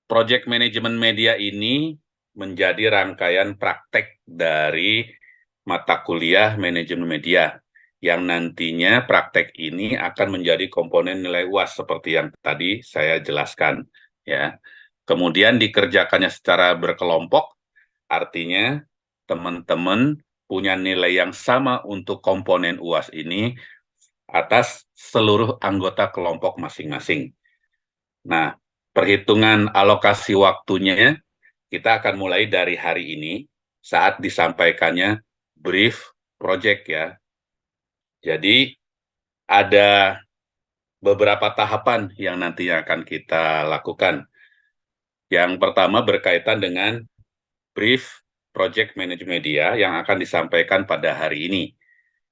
Project Management Media ini menjadi rangkaian praktek dari mata kuliah manajemen media yang nantinya praktek ini akan menjadi komponen nilai UAS seperti yang tadi saya jelaskan, ya. Kemudian dikerjakannya secara berkelompok, artinya teman-teman punya nilai yang sama untuk komponen UAS ini atas seluruh anggota kelompok masing-masing. Nah, perhitungan alokasi waktunya kita akan mulai dari hari ini saat disampaikannya brief project ya. Jadi ada beberapa tahapan yang nantinya akan kita lakukan. Yang pertama berkaitan dengan brief project management media yang akan disampaikan pada hari ini.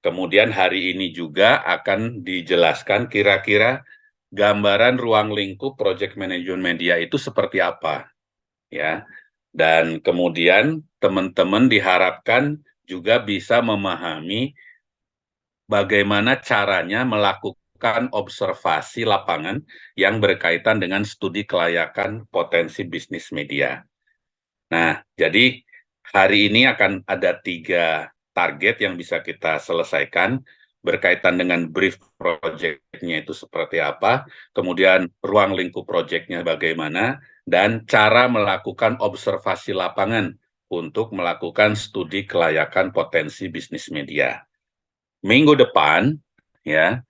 Kemudian hari ini juga akan dijelaskan kira-kira gambaran ruang lingkup project management media itu seperti apa, ya. Dan kemudian teman-teman diharapkan juga bisa memahami bagaimana caranya melakukan observasi lapangan yang berkaitan dengan studi kelayakan potensi bisnis media. Nah, jadi hari ini akan ada 3 target yang bisa kita selesaikan berkaitan dengan brief project-nya itu seperti apa, kemudian ruang lingkup project-nya bagaimana, dan cara melakukan observasi lapangan untuk melakukan studi kelayakan potensi bisnis media. Minggu depan, ya,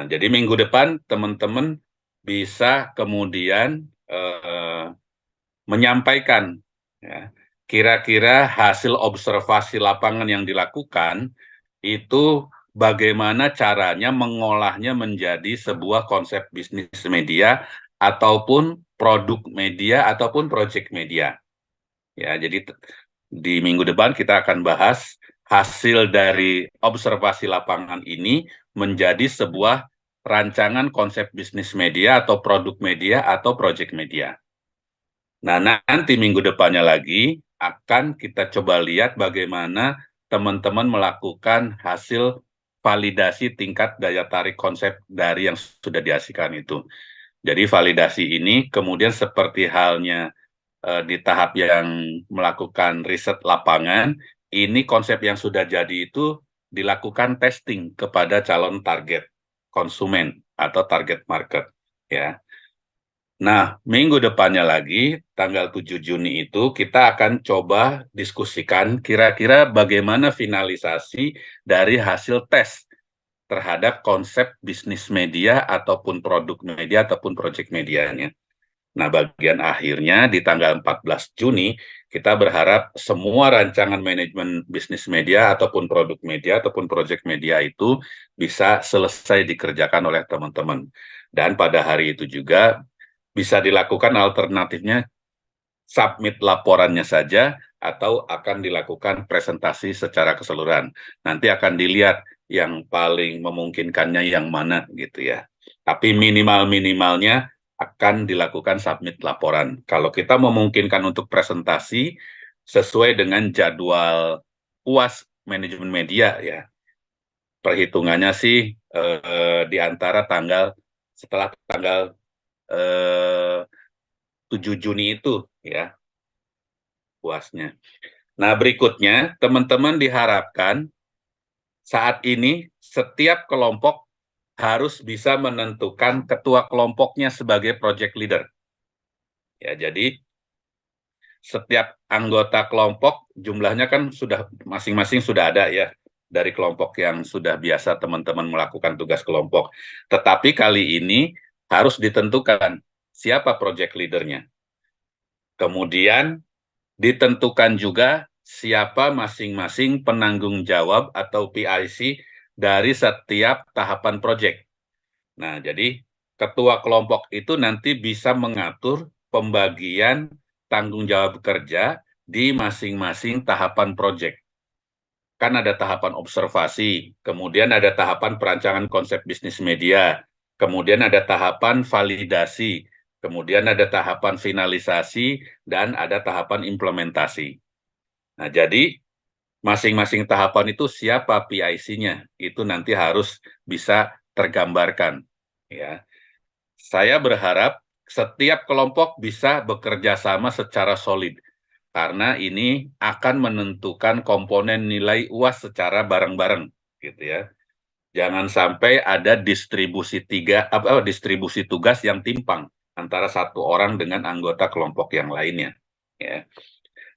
jadi minggu depan teman-teman bisa kemudian menyampaikan ya, kira-kira hasil observasi lapangan yang dilakukan itu bagaimana caranya mengolahnya menjadi sebuah konsep bisnis media ataupun produk media ataupun project media. Ya, jadi di minggu depan kita akan bahas hasil dari observasi lapangan ini menjadi sebuah rancangan konsep bisnis media atau produk media atau project media. Nah, nanti minggu depannya lagi akan kita coba lihat bagaimana teman-teman melakukan hasil validasi tingkat daya tarik konsep dari yang sudah dihasilkan itu. Jadi validasi ini kemudian seperti halnya di tahap yang melakukan riset lapangan, ini konsep yang sudah jadi itu dilakukan testing kepada calon target konsumen atau target market, ya. Nah, minggu depannya lagi, tanggal 7 Juni itu, kita akan coba diskusikan kira-kira bagaimana finalisasi dari hasil tes terhadap konsep bisnis media ataupun produk media ataupun project medianya. Nah, bagian akhirnya di tanggal 14 Juni, kita berharap semua rancangan manajemen bisnis media ataupun produk media ataupun project media itu bisa selesai dikerjakan oleh teman-teman. Dan pada hari itu juga bisa dilakukan alternatifnya submit laporannya saja atau akan dilakukan presentasi secara keseluruhan. Nanti akan dilihat yang paling memungkinkannya yang mana gitu ya. Tapi minimal-minimalnya akan dilakukan submit laporan. Kalau kita memungkinkan untuk presentasi sesuai dengan jadwal UAS manajemen media ya. Perhitungannya sih di antara setelah tanggal 7 Juni itu ya UASnya. Nah, berikutnya teman-teman diharapkan saat ini setiap kelompok harus bisa menentukan ketua kelompoknya sebagai project leader. Ya, jadi setiap anggota kelompok jumlahnya kan sudah masing-masing sudah ada ya dari kelompok yang sudah biasa teman-teman melakukan tugas kelompok. Tetapi kali ini harus ditentukan siapa project leadernya. Kemudian ditentukan juga siapa masing-masing penanggung jawab atau PIC dari setiap tahapan proyek. Nah, jadi ketua kelompok itu nanti bisa mengatur pembagian tanggung jawab kerja di masing-masing tahapan proyek. Kan ada tahapan observasi, kemudian ada tahapan perancangan konsep bisnis media, kemudian ada tahapan validasi, kemudian ada tahapan finalisasi, dan ada tahapan implementasi. Nah, jadi masing-masing tahapan itu siapa PIC-nya, itu nanti harus bisa tergambarkan. Ya, saya berharap setiap kelompok bisa bekerja sama secara solid, karena ini akan menentukan komponen nilai UAS secara bareng-bareng, gitu ya. Jangan sampai ada distribusi tugas yang timpang antara satu orang dengan anggota kelompok yang lainnya. Ya.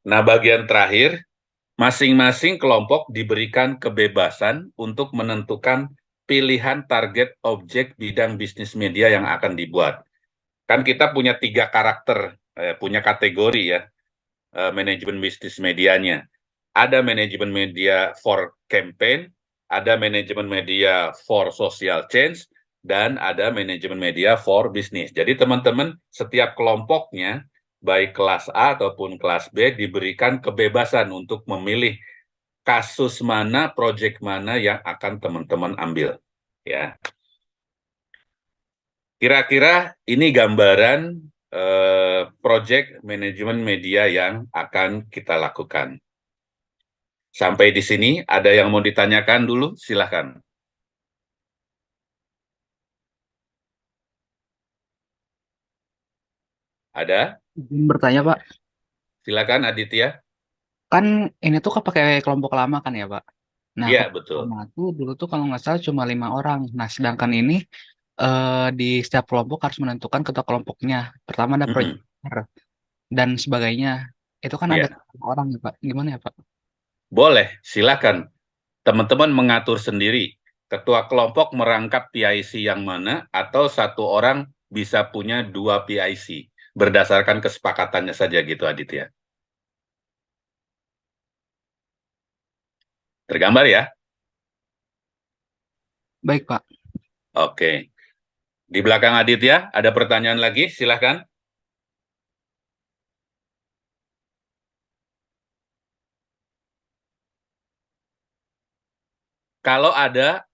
Nah, bagian terakhir, masing-masing kelompok diberikan kebebasan untuk menentukan pilihan target objek bidang bisnis media yang akan dibuat. Kan kita punya 3 karakter, punya kategori ya, manajemen bisnis medianya. Ada manajemen media for campaign, ada manajemen media for social change, dan ada manajemen media for business. Jadi teman-teman, setiap kelompoknya, baik kelas A ataupun kelas B, diberikan kebebasan untuk memilih kasus mana, proyek mana yang akan teman-teman ambil. Ya, kira-kira ini gambaran proyek manajemen media yang akan kita lakukan. Sampai di sini, ada yang mau ditanyakan dulu? Silahkan. Ada? Izin bertanya, Pak. Silakan, Aditya. Kan ini tuh pakai kelompok lama kan ya, Pak? Nah, Iya, kelompok betul. lama tuh dulu tuh kalau nggak salah cuma 5 orang. Nah, sedangkan ini di setiap kelompok harus menentukan ketua kelompoknya. Pertama ada Mm-mm. proyektor dan sebagainya. Itu kan ada Iya, 1 orang ya, Pak. Gimana ya, Pak? boleh. Silakan. Teman-teman mengatur sendiri. Ketua kelompok merangkap PIC yang mana, atau satu orang bisa punya 2 PIC. Berdasarkan kesepakatannya saja gitu, Aditya. Tergambar ya? Baik, Pak. Oke. Di belakang Aditya, ada pertanyaan lagi? Silakan. Kalau ada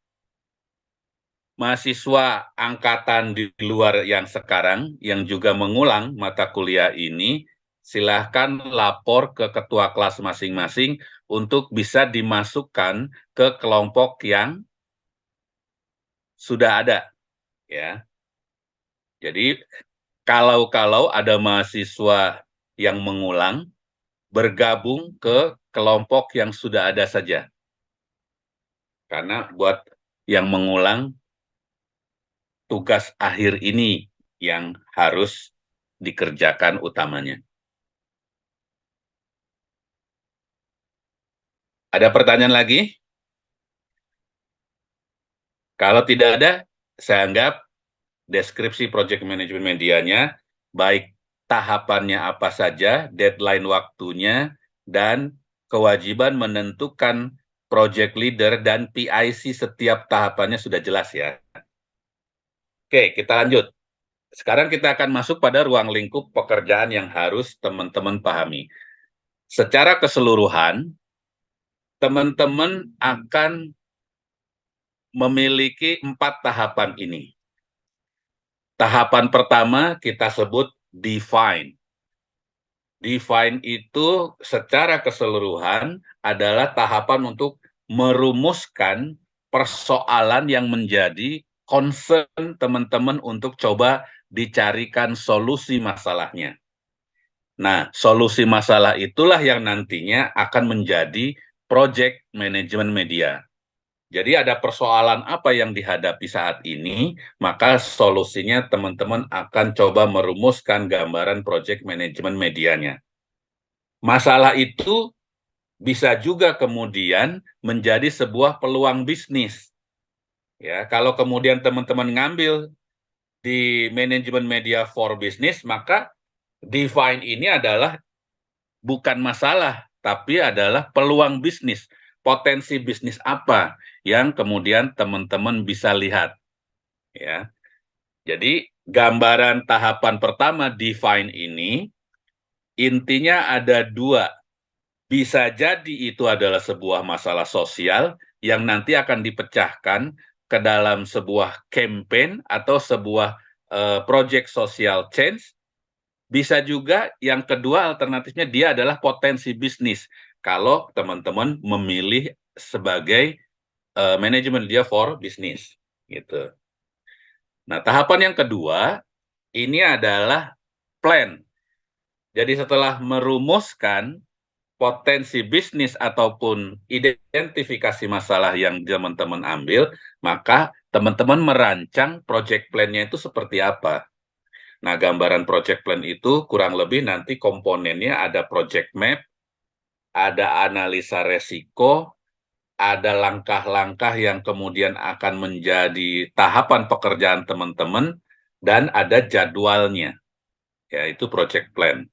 mahasiswa angkatan di luar yang sekarang, yang juga mengulang mata kuliah ini, silahkan lapor ke ketua kelas masing-masing untuk bisa dimasukkan ke kelompok yang sudah ada. Ya, jadi kalau ada mahasiswa yang mengulang, bergabung ke kelompok yang sudah ada saja. Karena buat yang mengulang, tugas akhir ini yang harus dikerjakan utamanya. Ada pertanyaan lagi? Kalau tidak ada, saya anggap deskripsi project management medianya, baik tahapannya apa saja, deadline waktunya, dan kewajiban menentukan project leader dan PIC setiap tahapannya sudah jelas ya. Oke, kita lanjut. Sekarang kita akan masuk pada ruang lingkup pekerjaan yang harus teman-teman pahami. Secara keseluruhan, teman-teman akan memiliki 4 tahapan ini. Tahapan pertama kita sebut define. Define itu secara keseluruhan adalah tahapan untuk merumuskan persoalan yang menjadi concern teman-teman untuk coba dicarikan solusi masalahnya. Nah, solusi masalah itulah yang nantinya akan menjadi project management media. Jadi ada persoalan apa yang dihadapi saat ini, maka solusinya teman-teman akan coba merumuskan gambaran project management medianya. Masalah itu bisa juga kemudian menjadi sebuah peluang bisnis. Ya, kalau kemudian teman-teman ngambil di manajemen media for business, maka define ini adalah bukan masalah, tapi adalah peluang bisnis. Potensi bisnis apa yang kemudian teman-teman bisa lihat. Ya, jadi gambaran tahapan pertama define ini intinya ada 2. Bisa jadi itu adalah sebuah masalah sosial yang nanti akan dipecahkan ke dalam sebuah campaign atau sebuah project social change. Bisa juga yang kedua alternatifnya dia adalah potensi bisnis. Kalau teman-teman memilih sebagai manajemen dia for bisnis gitu. Nah, tahapan yang kedua ini adalah plan. Jadi setelah merumuskan potensi bisnis ataupun identifikasi masalah yang teman-teman ambil, maka teman-teman merancang project plan-nya itu seperti apa. Nah, gambaran project plan itu kurang lebih nanti komponennya ada project map, ada analisa resiko, ada langkah-langkah yang kemudian akan menjadi tahapan pekerjaan teman-teman, dan ada jadwalnya, yaitu project plan.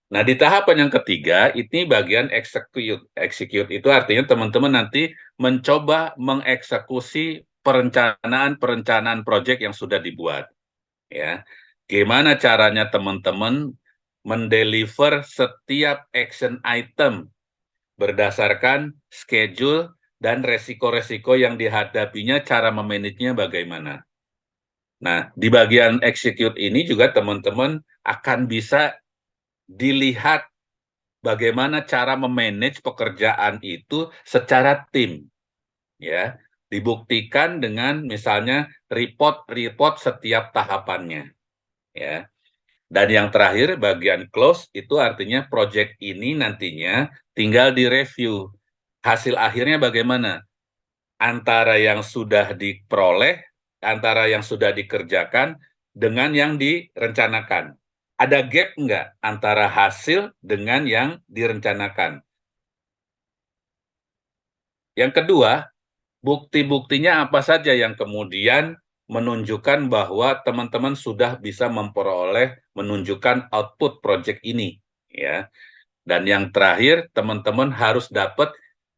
Nah, di tahapan yang ketiga, ini bagian execute. Execute itu artinya teman-teman nanti mencoba mengeksekusi perencanaan project yang sudah dibuat. Ya, gimana caranya teman-teman mendeliver setiap action item berdasarkan schedule dan resiko-resiko yang dihadapinya, cara memanagenya bagaimana. Nah, di bagian execute ini juga teman-teman akan bisa dilihat bagaimana cara memanage pekerjaan itu secara tim, ya. Dibuktikan dengan misalnya report setiap tahapannya, ya. Dan yang terakhir bagian close itu artinya project ini nantinya tinggal direview. Hasil akhirnya bagaimana? Antara yang sudah diperoleh, antara yang sudah dikerjakan dengan yang direncanakan. Ada gap enggak antara hasil dengan yang direncanakan? Yang kedua, bukti-buktinya apa saja yang kemudian menunjukkan bahwa teman-teman sudah bisa memperoleh, menunjukkan output project ini, ya. Dan yang terakhir, teman-teman harus dapat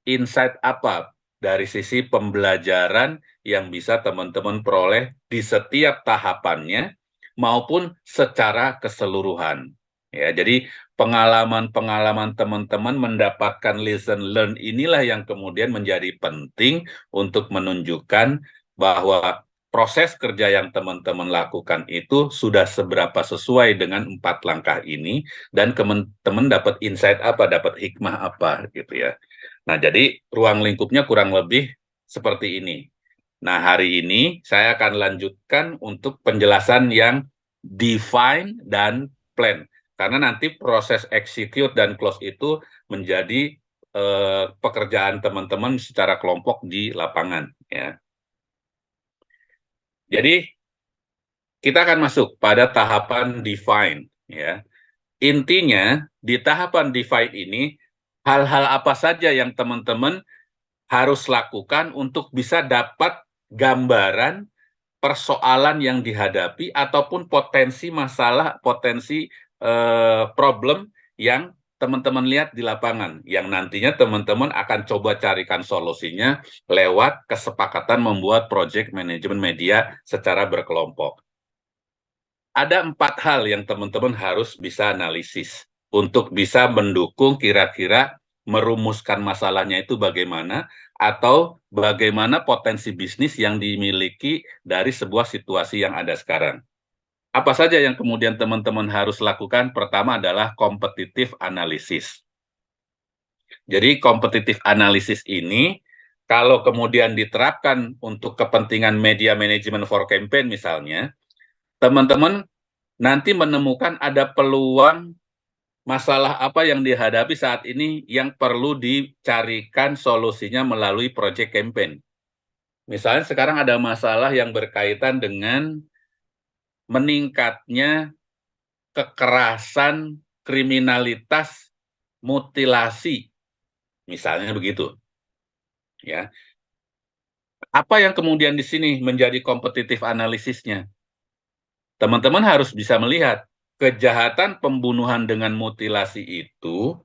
insight apa dari sisi pembelajaran yang bisa teman-teman peroleh di setiap tahapannya maupun secara keseluruhan. Ya, jadi pengalaman-pengalaman teman-teman mendapatkan lesson learn inilah yang kemudian menjadi penting untuk menunjukkan bahwa proses kerja yang teman-teman lakukan itu sudah seberapa sesuai dengan 4 langkah ini, dan teman-teman dapat insight apa, dapat hikmah apa gitu ya. Nah, jadi ruang lingkupnya kurang lebih seperti ini. Nah, hari ini saya akan lanjutkan untuk penjelasan yang define dan plan. Karena nanti proses execute dan close itu menjadi pekerjaan teman-teman secara kelompok di lapangan, ya. Jadi kita akan masuk pada tahapan define, ya. Intinya di tahapan define ini hal-hal apa saja yang teman-teman harus lakukan untuk bisa dapat gambaran persoalan yang dihadapi ataupun potensi masalah, potensi problem yang teman-teman lihat di lapangan, yang nantinya teman-teman akan coba carikan solusinya lewat kesepakatan membuat project management media secara berkelompok. Ada 4 hal yang teman-teman harus bisa analisis untuk bisa mendukung kira-kira merumuskan masalahnya itu bagaimana, atau bagaimana potensi bisnis yang dimiliki dari sebuah situasi yang ada sekarang. Apa saja yang kemudian teman-teman harus lakukan? Pertama adalah competitive analysis. Jadi competitive analysis ini kalau kemudian diterapkan untuk kepentingan media management for campaign misalnya, teman-teman nanti menemukan ada peluang masalah apa yang dihadapi saat ini yang perlu dicarikan solusinya melalui project campaign. Misalnya sekarang ada masalah yang berkaitan dengan meningkatnya kekerasan, kriminalitas, mutilasi, misalnya begitu. Ya, apa yang kemudian di sini menjadi kompetitif analisisnya? Teman-teman harus bisa melihat kejahatan pembunuhan dengan mutilasi itu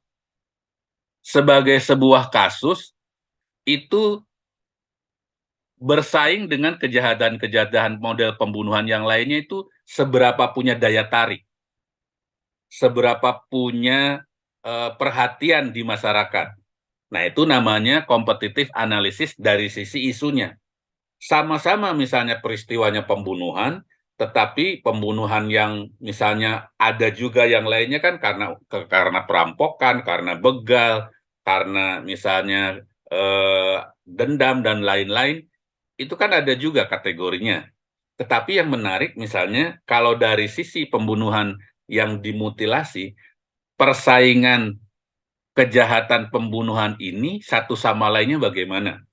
sebagai sebuah kasus itu bersaing dengan kejahatan-kejahatan model pembunuhan yang lainnya itu seberapa punya daya tarik, seberapa punya perhatian di masyarakat. Nah, itu namanya kompetitif analisis dari sisi isunya. Sama-sama misalnya peristiwanya pembunuhan, tetapi pembunuhan yang misalnya ada juga yang lainnya kan karena perampokan, karena begal, karena misalnya dendam dan lain-lain, itu kan ada juga kategorinya. Tetapi yang menarik misalnya kalau dari sisi pembunuhan yang dimutilasi, persaingan kejahatan pembunuhan ini satu sama lainnya bagaimana?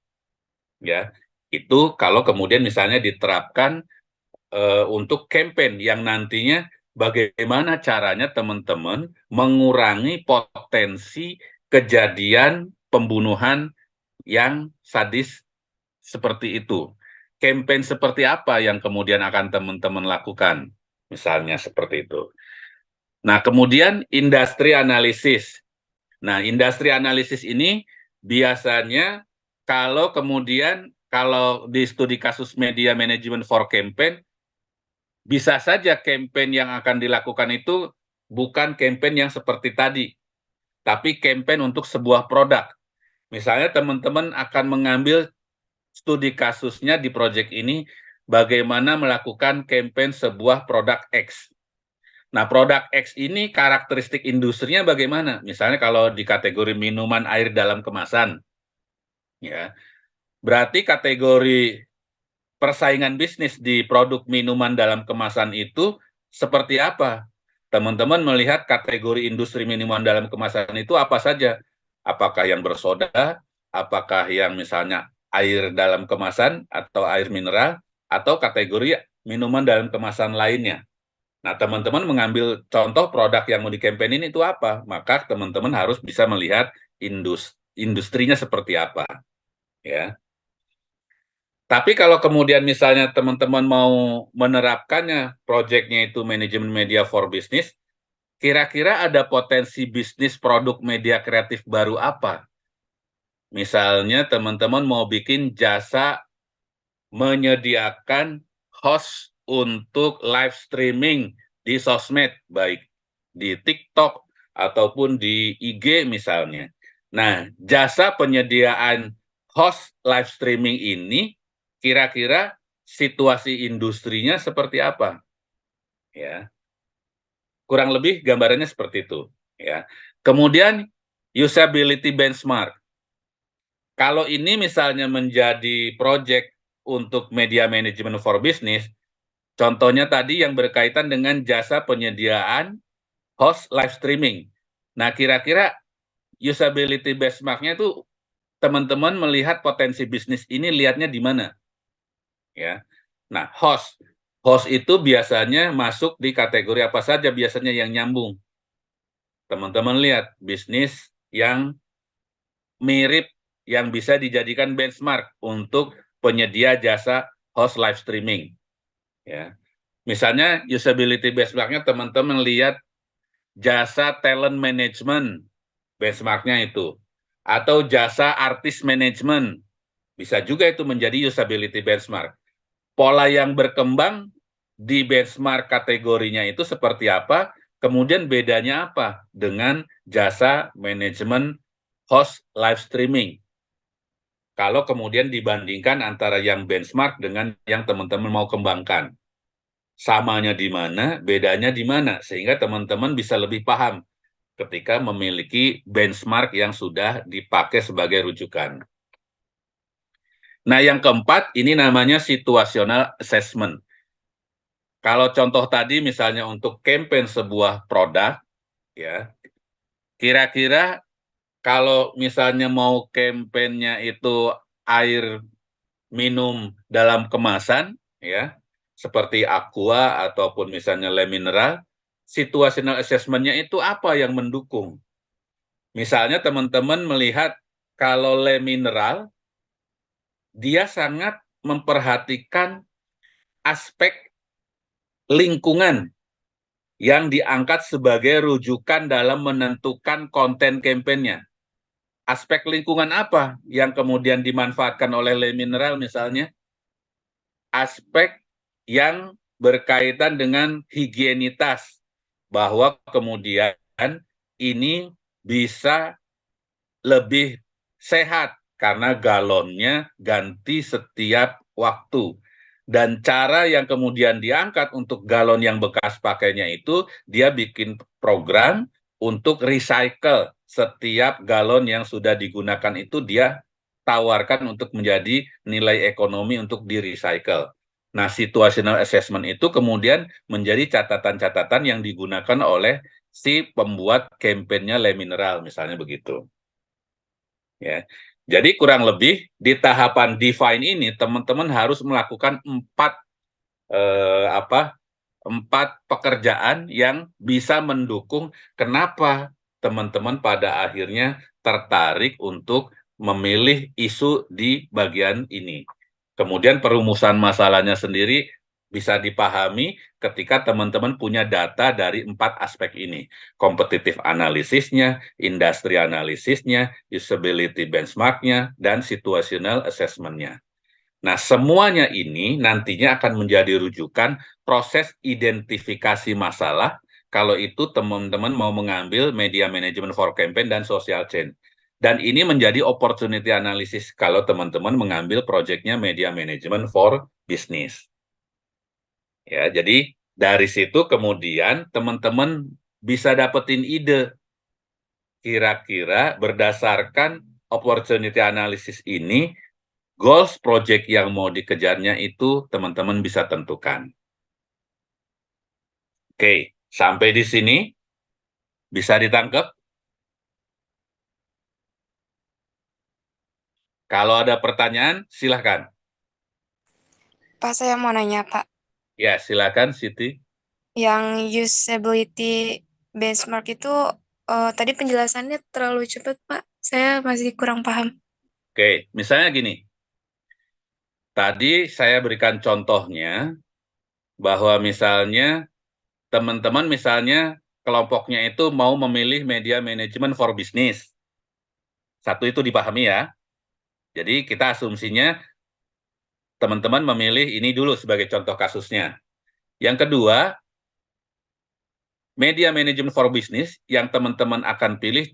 Ya, itu kalau kemudian misalnya diterapkan untuk campaign yang nantinya bagaimana caranya teman-teman mengurangi potensi kejadian pembunuhan yang sadis seperti itu. Campaign seperti apa yang kemudian akan teman-teman lakukan? Misalnya seperti itu. Nah, kemudian industri analisis. Nah, industri analisis ini biasanya kalau di studi kasus media management for campaign, bisa saja campaign yang akan dilakukan itu bukan campaign yang seperti tadi, tapi campaign untuk sebuah produk. Misalnya teman-teman akan mengambil studi kasusnya di proyek ini, bagaimana melakukan campaign sebuah produk X. Nah, produk X ini karakteristik industrinya bagaimana? Misalnya kalau di kategori minuman air dalam kemasan, ya, berarti kategori persaingan bisnis di produk minuman dalam kemasan itu seperti apa? Teman-teman melihat kategori industri minuman dalam kemasan itu apa saja? Apakah yang bersoda, apakah yang misalnya air dalam kemasan atau air mineral, atau kategori minuman dalam kemasan lainnya. Nah, teman-teman mengambil contoh produk yang mau dikampanyein itu apa? Maka teman-teman harus bisa melihat industrinya seperti apa, ya. Tapi kalau kemudian misalnya teman-teman mau menerapkannya, proyeknya itu manajemen media for business, kira-kira ada potensi bisnis produk media kreatif baru apa? Misalnya teman-teman mau bikin jasa menyediakan host untuk live streaming di sosmed, baik di TikTok ataupun di IG misalnya. Nah, jasa penyediaan host live streaming ini kira-kira situasi industrinya seperti apa? Ya, kurang lebih gambarannya seperti itu. Ya. Kemudian usability benchmark. Kalau ini misalnya menjadi project untuk media management for business, contohnya tadi yang berkaitan dengan jasa penyediaan host live streaming. Nah, kira-kira usability benchmark-nya itu teman-teman melihat potensi bisnis ini lihatnya di mana? Ya. Nah, host itu biasanya masuk di kategori apa saja biasanya yang nyambung. Teman-teman lihat bisnis yang mirip yang bisa dijadikan benchmark untuk penyedia jasa host live streaming. Ya. Misalnya usability benchmark-nya teman-teman lihat jasa talent management, benchmark-nya itu. Atau jasa artis management, bisa juga itu menjadi usability benchmark. Pola yang berkembang di benchmark kategorinya itu seperti apa, kemudian bedanya apa dengan jasa manajemen host live streaming. Kalau kemudian dibandingkan antara yang benchmark dengan yang teman-teman mau kembangkan. Samanya di mana, bedanya di mana, sehingga teman-teman bisa lebih paham ketika memiliki benchmark yang sudah dipakai sebagai rujukan. Nah, yang keempat, ini namanya situational assessment. Kalau contoh tadi misalnya untuk campaign sebuah produk, ya, kira-kira kalau misalnya mau campaign-nya itu air minum dalam kemasan, ya, seperti Aqua ataupun misalnya Le Mineral, situational assessment-nya itu apa yang mendukung? Misalnya teman-teman melihat kalau Le Mineral, dia sangat memperhatikan aspek lingkungan yang diangkat sebagai rujukan dalam menentukan konten kampanyenya. Aspek lingkungan apa yang kemudian dimanfaatkan oleh Le Mineral misalnya? Aspek yang berkaitan dengan higienitas, bahwa kemudian ini bisa lebih sehat karena galonnya ganti setiap waktu. Dan cara yang kemudian diangkat untuk galon yang bekas pakainya itu, dia bikin program untuk recycle setiap galon yang sudah digunakan itu dia tawarkan untuk menjadi nilai ekonomi untuk di recycle. Nah, situational assessment itu kemudian menjadi catatan-catatan yang digunakan oleh si pembuat kampanyenya Le Mineral, misalnya begitu. Ya. Jadi kurang lebih di tahapan define ini teman-teman harus melakukan eh, apa empat pekerjaan yang bisa mendukung kenapa teman-teman pada akhirnya tertarik untuk memilih isu di bagian ini. Kemudian perumusan masalahnya sendiri bisa dipahami ketika teman-teman punya data dari empat aspek ini. Kompetitif analisisnya, industri analisisnya, usability benchmark-nya, dan situational assessment-nya. Nah, semuanya ini nantinya akan menjadi rujukan proses identifikasi masalah kalau itu teman-teman mau mengambil media management for campaign dan social change. Dan ini menjadi opportunity analysis kalau teman-teman mengambil proyeknya media management for business. Ya, jadi dari situ kemudian teman-teman bisa dapetin ide kira-kira berdasarkan opportunity analysis ini goals project yang mau dikejarnya itu teman-teman bisa tentukan. Oke, sampai di sini bisa ditangkap? Kalau ada pertanyaan, silahkan. Pak, saya mau nanya, Pak. Ya, silahkan, Siti. Yang usability benchmark itu tadi penjelasannya terlalu cepat, Pak. Saya masih kurang paham. Oke, misalnya gini. Tadi saya berikan contohnya bahwa misalnya teman-teman misalnya kelompoknya itu mau memilih media management for business. Satu itu dipahami ya. Jadi kita asumsinya teman-teman memilih ini dulu sebagai contoh kasusnya. Yang kedua, media management for business yang teman-teman akan pilih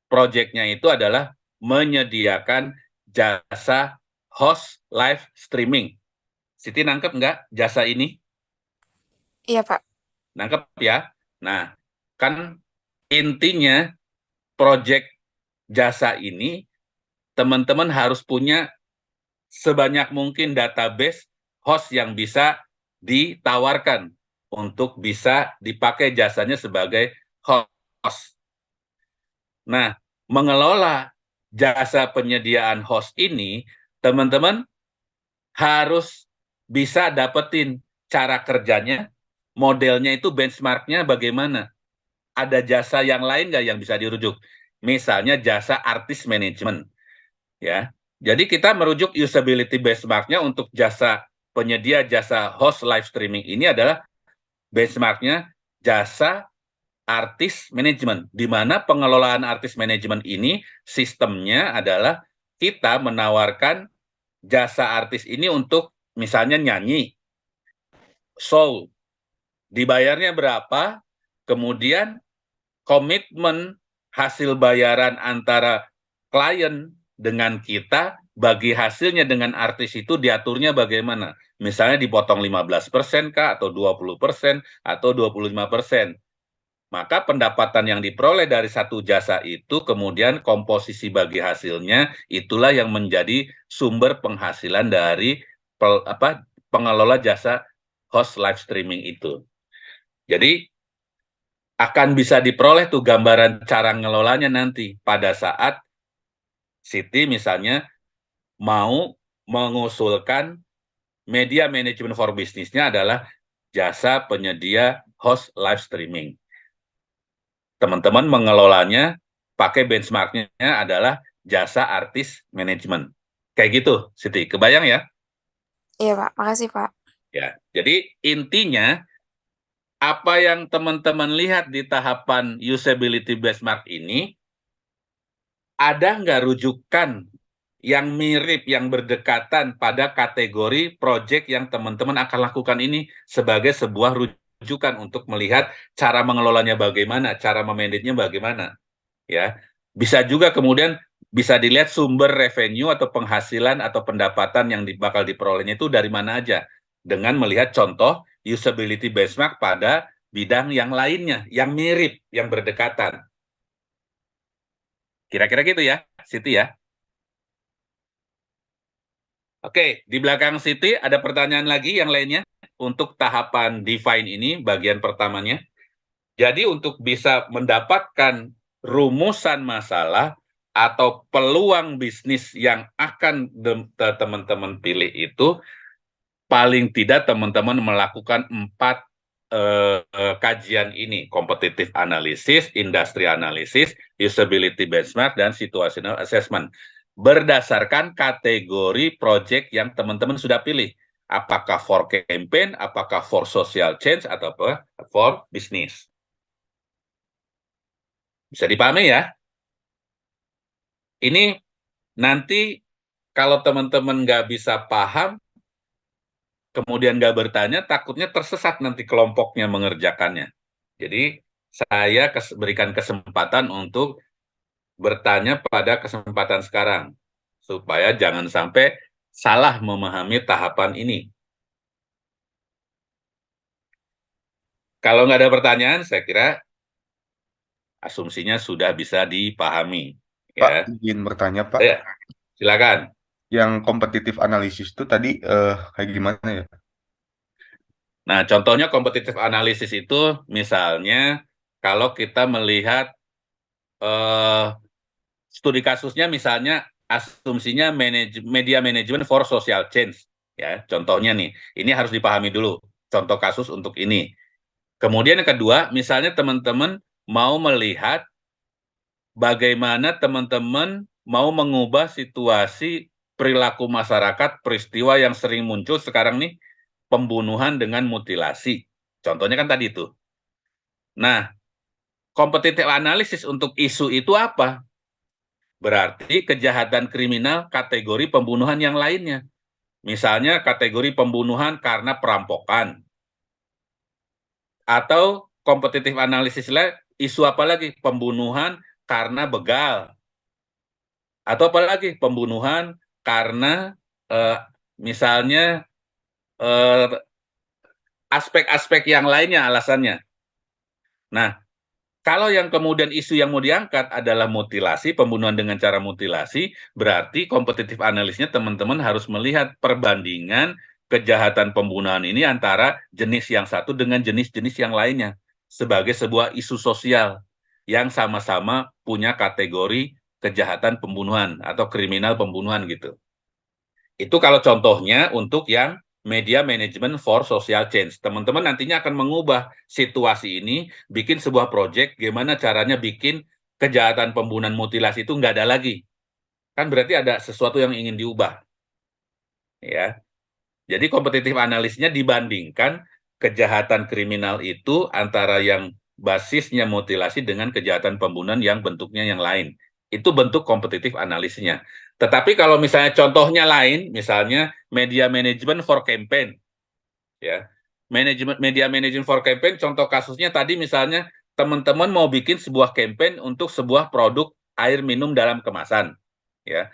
proyeknya itu adalah menyediakan jasa host live streaming. Siti nangkep nggak jasa ini? Iya, Pak. Nangkep ya? Nah, kan intinya proyek jasa ini teman-teman harus punya sebanyak mungkin database host yang bisa ditawarkan untuk bisa dipakai jasanya sebagai host. Nah, mengelola jasa penyediaan host ini, teman-teman harus bisa dapetin cara kerjanya, modelnya itu benchmarknya bagaimana. Ada jasa yang lain nggak yang bisa dirujuk? Misalnya jasa artis manajemen. Ya, jadi kita merujuk usability benchmarknya untuk jasa penyedia jasa host live streaming ini adalah benchmarknya jasa artis manajemen, di mana pengelolaan artis manajemen ini sistemnya adalah kita menawarkan jasa artis ini untuk misalnya nyanyi, show, dibayarnya berapa, kemudian komitmen hasil bayaran antara klien dengan kita bagi hasilnya dengan artis itu diaturnya bagaimana? Misalnya dipotong 15% kah, atau 20%, atau 25%. Maka pendapatan yang diperoleh dari satu jasa itu kemudian komposisi bagi hasilnya itulah yang menjadi sumber penghasilan dari pengelola jasa host live streaming itu. Jadi akan bisa diperoleh tuh gambaran cara ngelolanya nanti pada saat Siti misalnya mau mengusulkan media management for business-nya adalah jasa penyedia host live streaming. Teman-teman mengelolanya pakai benchmarknya adalah jasa artis manajemen. Kayak gitu, Siti. Kebayang ya? Iya, Pak. Makasih, Pak. Ya. Jadi intinya apa yang teman-teman lihat di tahapan usability benchmark ini, ada nggak rujukan yang mirip, yang berdekatan pada kategori project yang teman-teman akan lakukan ini sebagai sebuah rujukan untuk melihat cara mengelolanya bagaimana, cara memanagenya bagaimana. Ya, bisa juga kemudian bisa dilihat sumber revenue atau penghasilan atau pendapatan yang bakal diperolehnya itu dari mana aja dengan melihat contoh usability benchmark pada bidang yang lainnya yang mirip, yang berdekatan. Kira-kira gitu ya, Siti ya. Oke, di belakang Siti ada pertanyaan lagi yang lainnya untuk tahapan define ini bagian pertamanya. Jadi untuk bisa mendapatkan rumusan masalah atau peluang bisnis yang akan teman-teman pilih itu, paling tidak teman-teman melakukan 4 kajian ini, competitive analysis, industry analysis, usability benchmark, dan situational assessment. Berdasarkan kategori project yang teman-teman sudah pilih. Apakah for campaign, apakah for social change, atau for business. Bisa dipahami ya? Ini nanti kalau teman-teman nggak bisa paham, kemudian nggak bertanya, takutnya tersesat nanti kelompoknya mengerjakannya. Jadi saya berikan kesempatan untuk bertanya pada kesempatan sekarang, supaya jangan sampai salah memahami tahapan ini. Kalau nggak ada pertanyaan, saya kira asumsinya sudah bisa dipahami. Pak, Ya, izin bertanya, Pak. ya, silakan. Yang kompetitif analisis itu tadi kayak gimana ya? Nah, contohnya kompetitif analisis itu misalnya kalau kita melihat studi kasusnya misalnya asumsinya media management for social change, ya contohnya nih, ini harus dipahami dulu contoh kasus untuk ini. Kemudian yang kedua, misalnya teman-teman mau melihat bagaimana teman-teman mau mengubah situasi perilaku masyarakat, peristiwa yang sering muncul sekarang nih, pembunuhan dengan mutilasi. Contohnya kan tadi itu. Nah, kompetitif analisis untuk isu itu apa? Berarti kejahatan kriminal kategori pembunuhan yang lainnya. Misalnya kategori pembunuhan karena perampokan. Atau kompetitif analisis isu apa lagi? Pembunuhan karena begal. Atau apa lagi? Pembunuhan karena misalnya aspek-aspek yang lainnya alasannya. Nah, kalau yang kemudian isu yang mau diangkat adalah mutilasi, pembunuhan dengan cara mutilasi, berarti kompetitif analisnya teman-teman harus melihat perbandingan kejahatan pembunuhan ini antara jenis yang satu dengan jenis-jenis yang lainnya sebagai sebuah isu sosial yang sama-sama punya kategori kejahatan pembunuhan atau kriminal pembunuhan gitu. Itu kalau contohnya untuk yang media management for social change. Teman-teman nantinya akan mengubah situasi ini, bikin sebuah project, gimana caranya bikin kejahatan pembunuhan mutilasi itu nggak ada lagi. Kan berarti ada sesuatu yang ingin diubah. Ya. Jadi kompetitif analisnya dibandingkan kejahatan kriminal itu antara yang basisnya mutilasi dengan kejahatan pembunuhan yang bentuknya yang lain. Itu bentuk kompetitif analisnya. Tetapi kalau misalnya contohnya lain, misalnya media management for campaign, ya, media management for campaign, contoh kasusnya tadi misalnya teman-teman mau bikin sebuah campaign untuk sebuah produk air minum dalam kemasan, ya.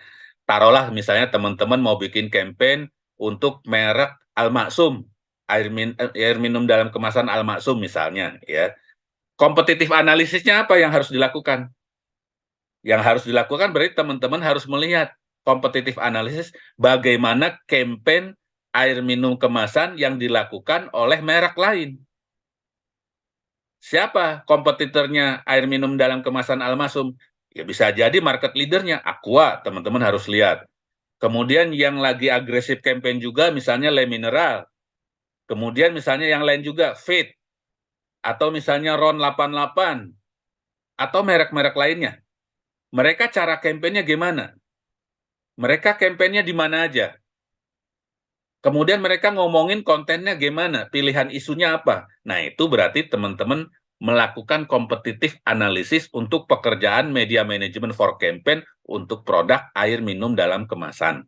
Taruhlah misalnya teman-teman mau bikin campaign untuk merek Al-Maksum, air minum dalam kemasan Al-Maksum misalnya, ya. Kompetitif analisisnya apa yang harus dilakukan? Yang harus dilakukan berarti teman-teman harus melihat kompetitif analisis bagaimana campaign air minum kemasan yang dilakukan oleh merek lain. Siapa kompetitornya air minum dalam kemasan Al-Maksum? Ya bisa jadi market leadernya Aqua, teman-teman harus lihat. Kemudian yang lagi agresif campaign juga misalnya Le Mineral. Kemudian misalnya yang lain juga Fit atau misalnya Ron 88 atau merek-merek lainnya. Mereka cara kampanyenya gimana? Mereka kampanyenya di mana aja? Kemudian mereka ngomongin kontennya gimana? Pilihan isunya apa? Nah, itu berarti teman-teman melakukan kompetitif analisis untuk pekerjaan media management for campaign untuk produk air minum dalam kemasan.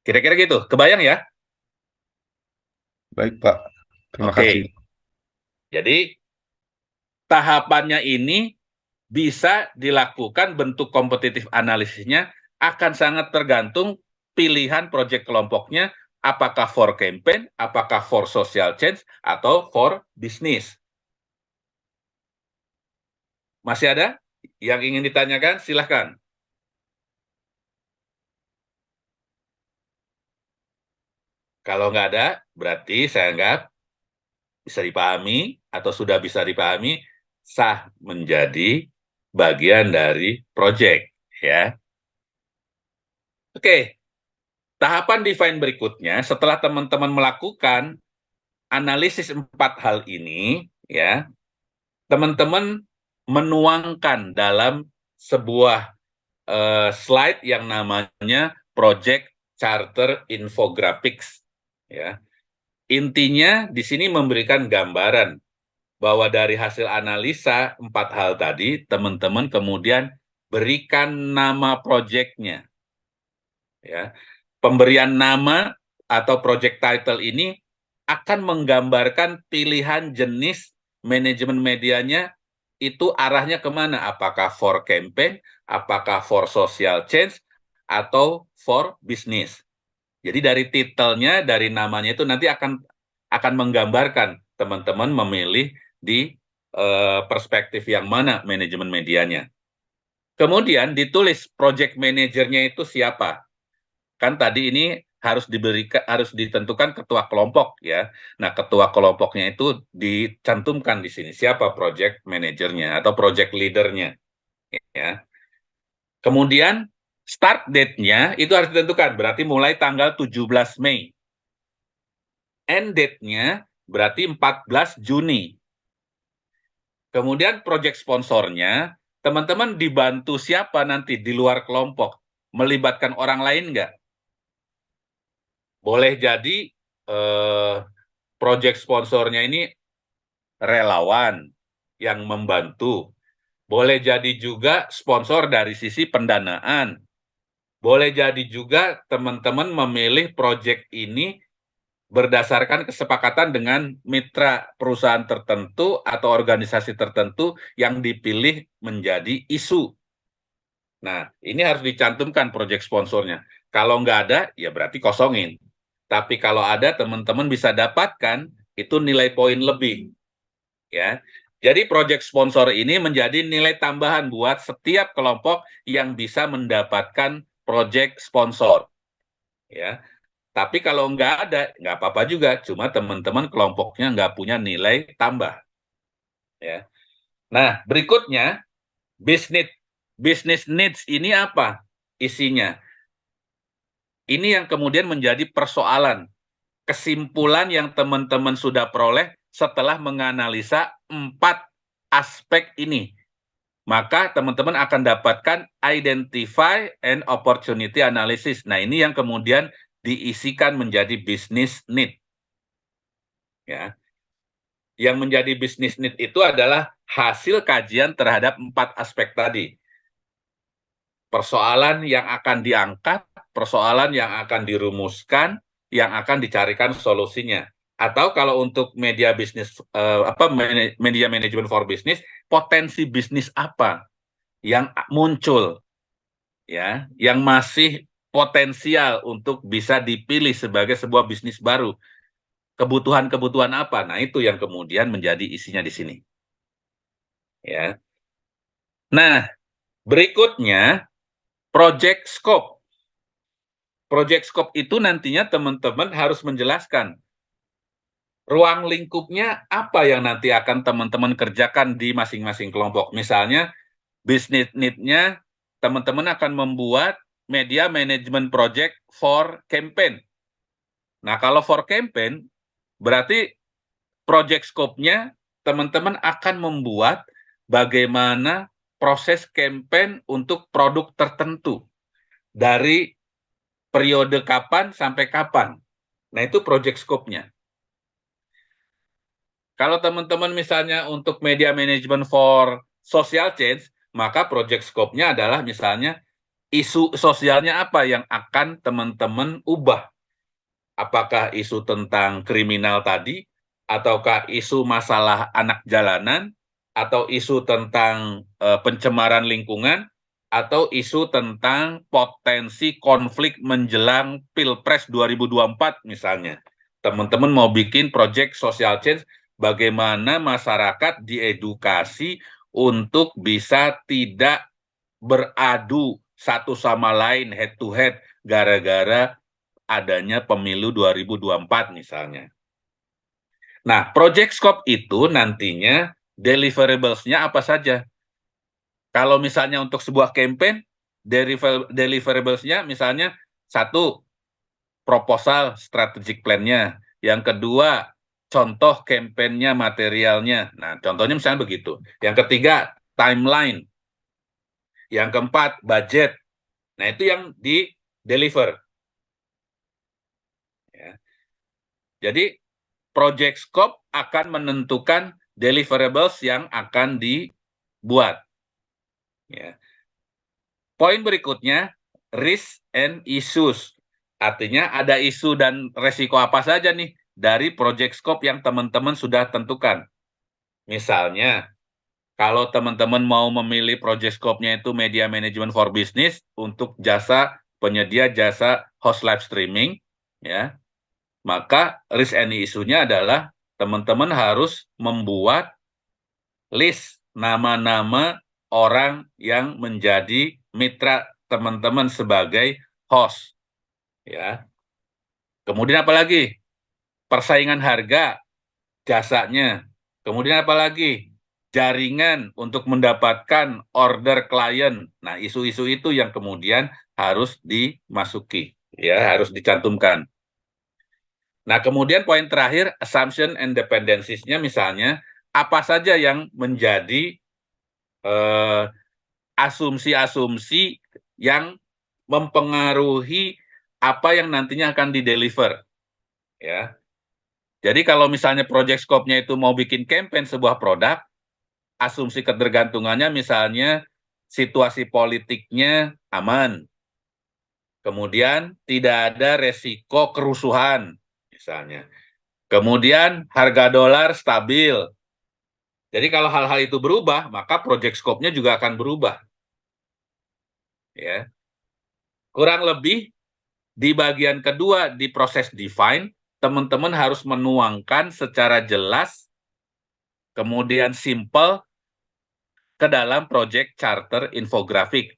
Kira-kira gitu. Kebayang ya? Baik, Pak. Terima kasih. Jadi, tahapannya ini bisa dilakukan bentuk kompetitif analisisnya akan sangat tergantung pilihan proyek kelompoknya, apakah for campaign, apakah for social change, atau for business. Masih ada yang ingin ditanyakan? Silahkan. Kalau nggak ada, berarti saya anggap bisa dipahami atau sudah bisa dipahami, sah menjadi bagian dari project, ya. Oke, tahapan define berikutnya, setelah teman-teman melakukan analisis 4 hal ini, ya, teman-teman menuangkan dalam sebuah slide yang namanya Project Charter Infographics, ya. Intinya di sini memberikan gambaran bahwa dari hasil analisa 4 hal tadi, teman-teman kemudian berikan nama proyeknya, ya. Pemberian nama atau project title ini akan menggambarkan pilihan jenis manajemen medianya itu arahnya kemana, apakah for campaign, apakah for social change, atau for business. Jadi dari titelnya, dari namanya itu nanti akan menggambarkan teman-teman memilih di perspektif yang mana manajemen medianya. Kemudian ditulis project manajernya itu siapa. Kan tadi ini harus ditentukan ketua kelompok, ya. Nah, ketua kelompoknya itu dicantumkan di sini siapa project manajernya atau project leadernya, ya. Kemudian start date-nya itu harus ditentukan, berarti mulai tanggal 17 Mei. End date-nya berarti 14 Juni. Kemudian project sponsornya, teman-teman dibantu siapa nanti di luar kelompok? Melibatkan orang lain nggak? Boleh jadi project sponsornya ini relawan yang membantu. Boleh jadi juga sponsor dari sisi pendanaan. Boleh jadi juga teman-teman memilih project ini berdasarkan kesepakatan dengan mitra perusahaan tertentu atau organisasi tertentu yang dipilih menjadi isu. Nah, ini harus dicantumkan project sponsornya. Kalau nggak ada, ya berarti kosongin. Tapi kalau ada, teman-teman bisa dapatkan itu nilai poin lebih. Ya, jadi project sponsor ini menjadi nilai tambahan buat setiap kelompok yang bisa mendapatkan project sponsor. Ya, tapi kalau nggak ada, nggak apa-apa juga. Cuma teman-teman kelompoknya nggak punya nilai tambah. Ya. Nah, berikutnya, business needs ini apa isinya? Ini yang kemudian menjadi persoalan. Kesimpulan yang teman-teman sudah peroleh setelah menganalisa 4 aspek ini. Maka teman-teman akan dapatkan identify and opportunity analysis. Nah, ini yang kemudian diisikan menjadi business need. Ya. Yang menjadi business need itu adalah hasil kajian terhadap 4 aspek tadi. Persoalan yang akan diangkat, persoalan yang akan dirumuskan, yang akan dicarikan solusinya. Atau kalau untuk media bisnis media manajemen for business, potensi bisnis apa yang muncul, ya, yang masih potensial untuk bisa dipilih sebagai sebuah bisnis baru. Kebutuhan-kebutuhan apa? Nah, itu yang kemudian menjadi isinya di sini. Ya. Nah, berikutnya project scope. Project scope itu nantinya teman-teman harus menjelaskan ruang lingkupnya apa yang nanti akan teman-teman kerjakan di masing-masing kelompok. Misalnya, business need-nya teman-teman akan membuat media management project for campaign. Nah, kalau for campaign, berarti project scope-nya teman-teman akan membuat bagaimana proses campaign untuk produk tertentu. Dari periode kapan sampai kapan. Nah, itu project scope-nya. Kalau teman-teman misalnya untuk media management for social change, maka project scope-nya adalah misalnya isu sosialnya apa yang akan teman-teman ubah. Apakah isu tentang kriminal tadi, ataukah isu masalah anak jalanan, atau isu tentang pencemaran lingkungan, atau isu tentang potensi konflik menjelang Pilpres 2024 misalnya. Teman-teman mau bikin project social change, bagaimana masyarakat diedukasi untuk bisa tidak beradu satu sama lain head to head gara-gara adanya pemilu 2024 misalnya. Nah, project scope itu nantinya deliverables-nya apa saja? Kalau misalnya untuk sebuah campaign, deliverables-nya misalnya satu, proposal strategic plan-nya. Yang kedua, contoh campaign-nya, materialnya. Nah, contohnya misalnya begitu. Yang ketiga, timeline. Yang keempat, budget. Nah, itu yang di-deliver. Ya. Jadi, project scope akan menentukan deliverables yang akan dibuat. Ya. Poin berikutnya, risk and issues. Artinya ada isu dan resiko apa saja nih dari project scope yang teman-teman sudah tentukan. Misalnya, kalau teman-teman mau memilih project scope-nya itu media management for business untuk penyedia jasa host live streaming, ya, maka risk and issue-nya adalah teman-teman harus membuat list nama-nama orang yang menjadi mitra teman-teman sebagai host, ya. Kemudian apa lagi? Persaingan harga jasanya. Kemudian apa lagi? Jaringan untuk mendapatkan order klien. Nah, isu-isu itu yang kemudian harus dimasuki, ya, harus dicantumkan. Nah, kemudian poin terakhir, assumption and dependencies-nya misalnya, apa saja yang menjadi asumsi-asumsi yang mempengaruhi apa yang nantinya akan di-deliver. Ya. Jadi kalau misalnya project scope-nya itu mau bikin campaign sebuah produk, asumsi ketergantungannya misalnya situasi politiknya aman. Kemudian tidak ada resiko kerusuhan misalnya. Kemudian harga dolar stabil. Jadi kalau hal-hal itu berubah, maka project scope-nya juga akan berubah. Ya. Kurang lebih di bagian kedua di proses define, teman-teman harus menuangkan secara jelas, kemudian simple ke dalam project charter infografik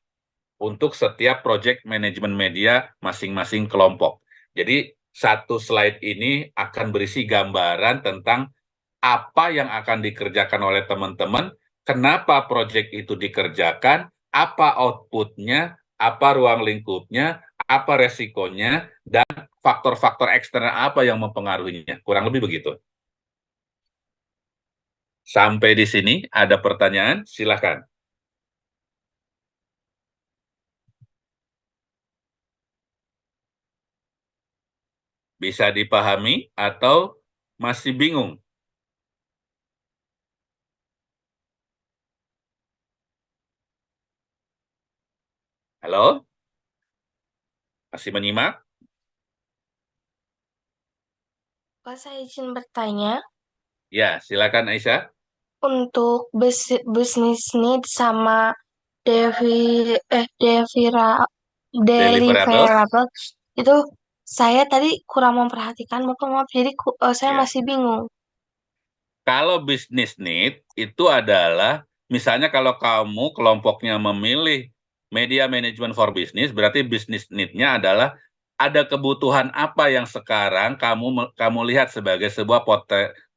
untuk setiap project manajemen media masing-masing kelompok. Jadi satu slide ini akan berisi gambaran tentang apa yang akan dikerjakan oleh teman-teman, kenapa project itu dikerjakan, apa outputnya, apa ruang lingkupnya, apa resikonya, dan faktor-faktor eksternal apa yang mempengaruhinya. Kurang lebih begitu. Sampai di sini ada pertanyaan? Silakan. Bisa dipahami atau masih bingung? Halo? Masih menyimak? Pak, saya izin bertanya, Ya, silakan Aisyah. untuk business need sama deliverables Deliverables. itu saya tadi kurang memperhatikan, Bapak maaf, jadi saya Ya. masih bingung. Kalau business need itu adalah, misalnya kalau kamu kelompoknya memilih media management for business, berarti business need-nya adalah ada kebutuhan apa yang sekarang kamu lihat sebagai sebuah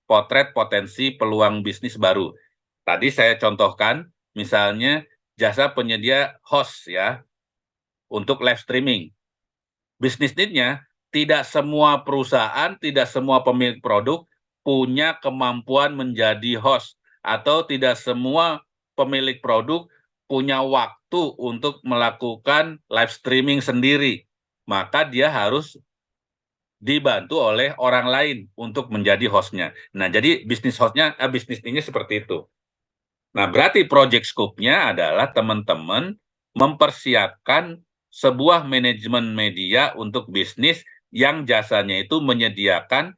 potret potensi peluang bisnis baru. Tadi saya contohkan, misalnya jasa penyedia host ya untuk live streaming. Business need-nya tidak semua perusahaan, tidak semua pemilik produk punya kemampuan menjadi host, atau tidak semua pemilik produk punya waktu untuk melakukan live streaming sendiri. Maka dia harus dibantu oleh orang lain untuk menjadi hostnya. Nah, jadi bisnis ini seperti itu. Nah, berarti project scope-nya adalah teman-teman mempersiapkan sebuah manajemen media untuk bisnis yang jasanya itu menyediakan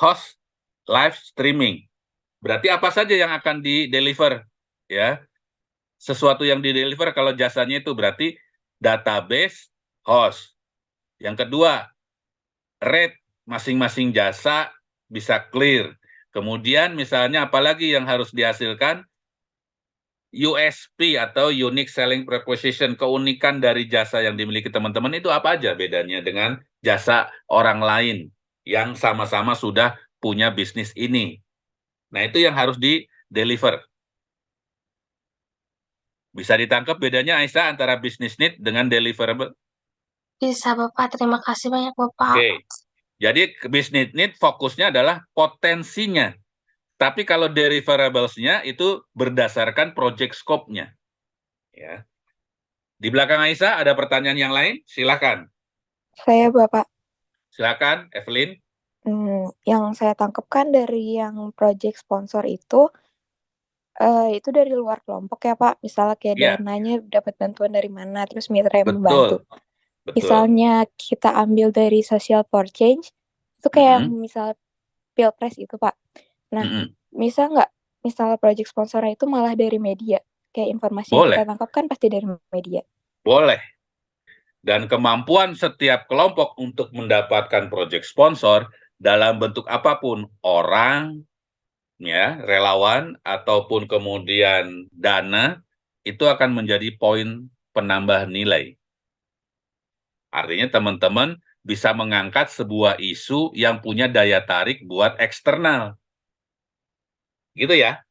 host live streaming. Berarti apa saja yang akan di-deliver? Ya, sesuatu yang di-deliver kalau jasanya itu berarti database host. Yang kedua, rate masing-masing jasa bisa clear. Kemudian misalnya apalagi yang harus dihasilkan? USP atau Unique Selling Proposition, keunikan dari jasa yang dimiliki teman-teman itu apa aja bedanya dengan jasa orang lain yang sama-sama sudah punya bisnis ini. Nah, itu yang harus di-deliver. Bisa ditangkap bedanya, Aisyah, antara business need dengan deliverable? Bisa Bapak, terima kasih banyak Bapak. Oke. Jadi business need fokusnya adalah potensinya. Tapi kalau deliverables-nya itu berdasarkan project scope-nya. Ya. Di belakang Aisyah ada pertanyaan yang lain? Silakan. Saya Bapak, Silakan, Evelyn. yang saya tangkap kan dari yang project sponsor itu dari luar kelompok ya Pak. Misalnya kayak Ya, dananya dapat bantuan dari mana, terus mitra yang membantu. betul. Betul. Misalnya kita ambil dari Social for Change, itu kayak Mm-mm. misal Pilpres itu Pak. Nah, Mm-mm. misal project sponsornya itu malah dari media. Kayak informasi yang Boleh, kita tangkap kan pasti dari media. boleh. Dan kemampuan setiap kelompok untuk mendapatkan project sponsor dalam bentuk apapun, orang, ya, relawan, ataupun kemudian dana, itu akan menjadi poin penambah nilai. Artinya teman-teman bisa mengangkat sebuah isu yang punya daya tarik buat eksternal. Gitu ya,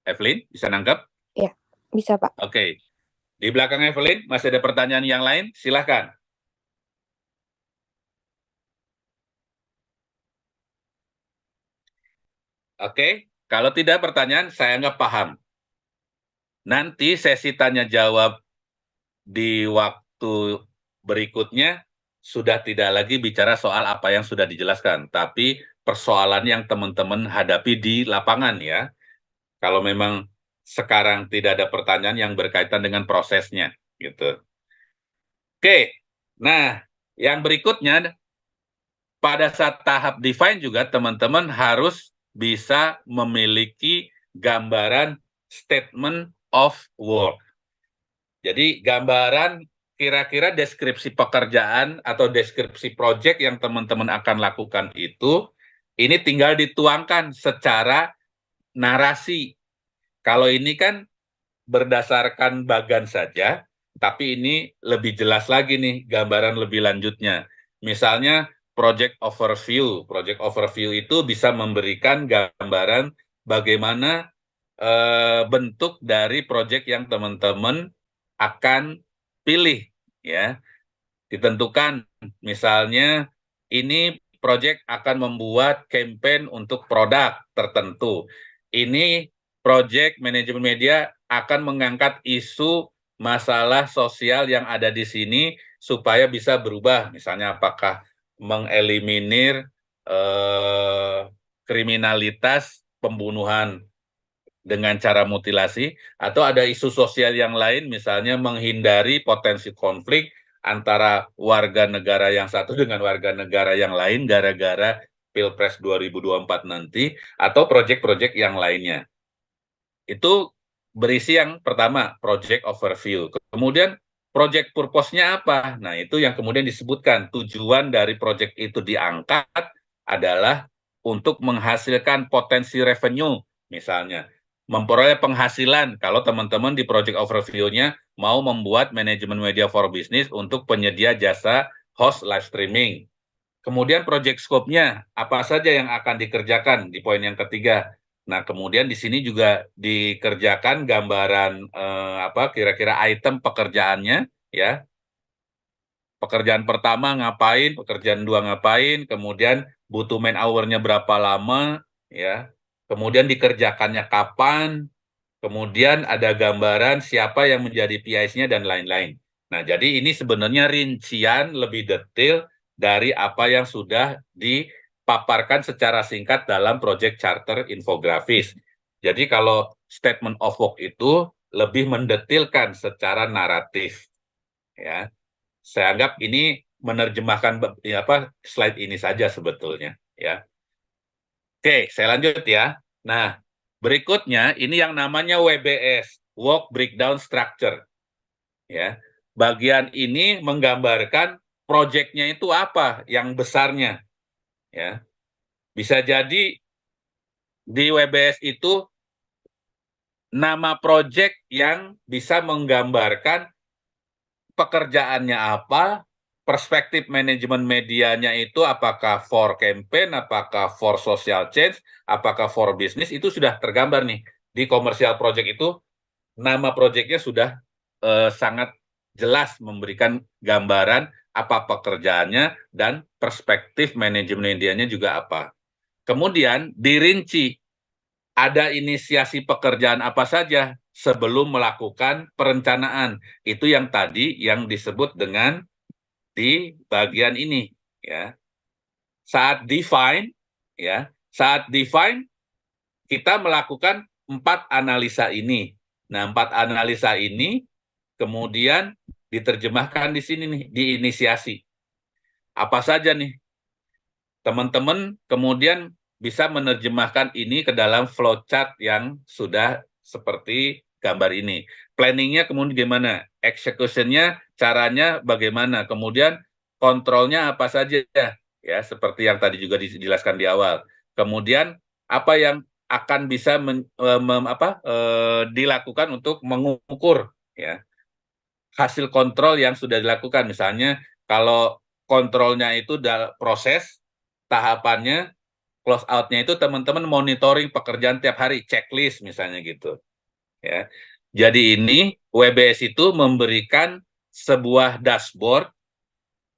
Evelyn, bisa nangkep? Ya, bisa Pak. Oke. Di belakang Evelyn, masih ada pertanyaan yang lain? Silahkan. Oke, kalau tidak pertanyaan, saya nggak paham. Nanti sesi tanya jawab di waktu berikutnya sudah tidak lagi bicara soal apa yang sudah dijelaskan, tapi persoalan yang teman-teman hadapi di lapangan ya. Kalau memang sekarang tidak ada pertanyaan yang berkaitan dengan prosesnya, gitu. Oke, nah yang berikutnya pada saat tahap define juga teman-teman harus bisa memiliki gambaran statement of work. Jadi gambaran kira-kira deskripsi pekerjaan atau deskripsi project yang teman-teman akan lakukan itu, ini tinggal dituangkan secara narasi. Kalau ini kan berdasarkan bagan saja, tapi ini lebih jelas lagi nih gambaran lebih lanjutnya. Misalnya project overview. Project overview itu bisa memberikan gambaran bagaimana bentuk dari project yang teman-teman akan pilih, ya. Ditentukan misalnya ini project akan membuat campaign untuk produk tertentu. Ini project manajemen media akan mengangkat isu masalah sosial yang ada di sini supaya bisa berubah. Misalnya apakah mengeliminir kriminalitas pembunuhan dengan cara mutilasi, atau ada isu sosial yang lain, misalnya menghindari potensi konflik antara warga negara yang satu dengan warga negara yang lain gara-gara Pilpres 2024 nanti, atau proyek-proyek yang lainnya. Itu berisi yang pertama, project overview. Kemudian project purpose-nya apa? Nah, itu yang kemudian disebutkan. Tujuan dari project itu diangkat adalah untuk menghasilkan potensi revenue, misalnya. Memperoleh penghasilan, kalau teman-teman di project overview-nya mau membuat manajemen media for business untuk penyedia jasa host live streaming. Kemudian project scope-nya, apa saja yang akan dikerjakan di poin yang ketiga. Nah, kemudian di sini juga dikerjakan gambaran kira-kira item pekerjaannya, ya. Pekerjaan pertama ngapain, pekerjaan dua ngapain, kemudian butuh man hour-nya berapa lama, ya. Kemudian dikerjakannya kapan, kemudian ada gambaran siapa yang menjadi PIs-nya dan lain-lain. Nah, jadi ini sebenarnya rincian lebih detail dari apa yang sudah dipaparkan secara singkat dalam Project Charter Infografis. Jadi kalau statement of work itu lebih mendetilkan secara naratif, ya. Saya anggap ini menerjemahkan slide ini saja sebetulnya, ya. Oke, saya lanjut ya. Nah, berikutnya ini yang namanya WBS, Work Breakdown Structure. Ya. Bagian ini menggambarkan proyeknya itu apa yang besarnya. Ya. Bisa jadi di WBS itu nama proyek yang bisa menggambarkan pekerjaannya apa, perspektif manajemen medianya itu apakah for campaign, apakah for social change, apakah for business, itu sudah tergambar nih. Di commercial project itu, nama projectnya sudah sangat jelas memberikan gambaran apa pekerjaannya dan perspektif manajemen medianya juga apa. Kemudian dirinci, ada inisiasi pekerjaan apa saja sebelum melakukan perencanaan. Itu yang tadi yang disebut dengan di bagian ini, ya. Saat define, ya, saat define kita melakukan 4 analisa ini. Nah, 4 analisa ini kemudian diterjemahkan di sini nih, di inisiasi. Apa saja nih? Teman-teman kemudian bisa menerjemahkan ini ke dalam flowchart yang sudah seperti gambar ini. Planningnya kemudian gimana? Execution-nya, caranya bagaimana? Kemudian kontrolnya apa saja? Ya, seperti yang tadi juga dijelaskan di awal. Kemudian apa yang akan bisa dilakukan untuk mengukur, ya, hasil kontrol yang sudah dilakukan. Misalnya kalau kontrolnya itu proses, tahapannya, close out-nya itu teman-teman monitoring pekerjaan tiap hari, checklist misalnya gitu. Ya. Jadi ini WBS itu memberikan sebuah dashboard